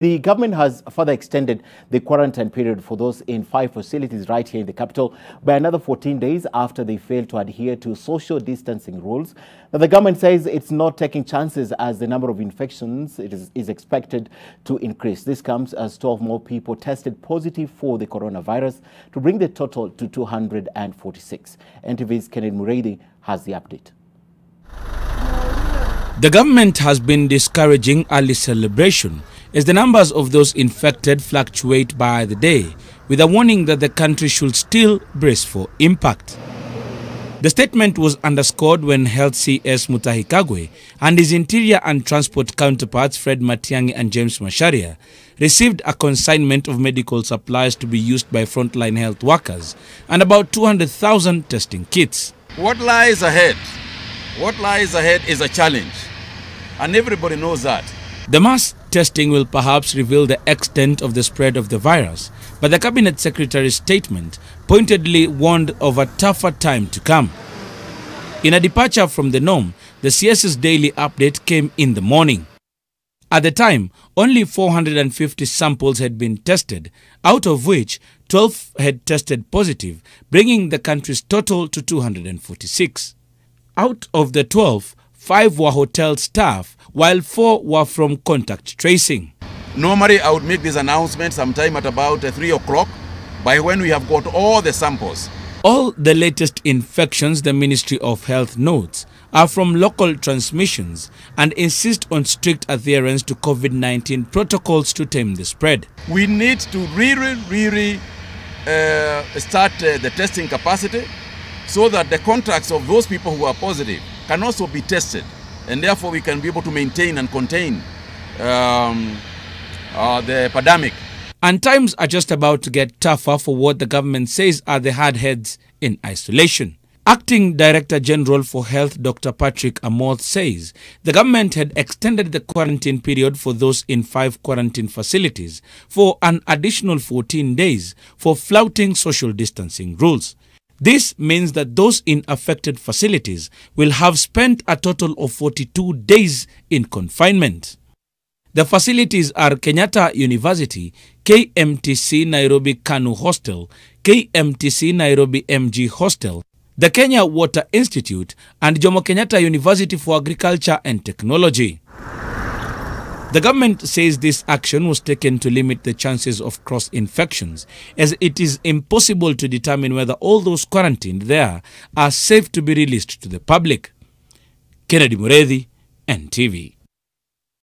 The government has further extended the quarantine period for those in 5 facilities right here in the capital by another 14 days after they failed to adhere to social distancing rules. Now, the government says it's not taking chances as the number of infections is expected to increase. This comes as 12 more people tested positive for the coronavirus to bring the total to 246. NTV's Kenneth Muredi has the update. The government has been discouraging early celebration as the numbers of those infected fluctuate by the day, with a warning that the country should still brace for impact. The statement was underscored when Health CS Mutahi Kagwe and his Interior and Transport counterparts Fred Matiang'i and James Macharia received a consignment of medical supplies to be used by frontline health workers and about 200,000 testing kits. What lies ahead? What lies ahead is a challenge, and everybody knows that. The mass testing will perhaps reveal the extent of the spread of the virus, but the Cabinet Secretary's statement pointedly warned of a tougher time to come. In a departure from the norm, the CS's daily update came in the morning. At the time, only 450 samples had been tested, out of which 12 had tested positive, bringing the country's total to 246. Out of the 12, 5 were hotel staff, while 4 were from contact tracing. Normally, I would make this announcement sometime at about 3 o'clock, by when we have got all the samples. All the latest infections, the Ministry of Health notes, are from local transmissions and insist on strict adherence to COVID-19 protocols to tame the spread. We need to really start the testing capacity so that the contacts of those people who are positive can also be tested, and therefore we can be able to maintain and contain the pandemic. And times are just about to get tougher for what the government says are the hard heads in isolation. Acting Director General for Health Dr. Patrick Amoth says the government had extended the quarantine period for those in 5 quarantine facilities for an additional 14 days for flouting social distancing rules. This means that those in affected facilities will have spent a total of 42 days in confinement. The facilities are Kenyatta University, KMTC Nairobi Kanu Hostel, KMTC Nairobi MG Hostel, the Kenya Water Institute, and Jomo Kenyatta University for Agriculture and Technology. The government says this action was taken to limit the chances of cross-infections, as it is impossible to determine whether all those quarantined there are safe to be released to the public. Kennedy Muredi, NTV.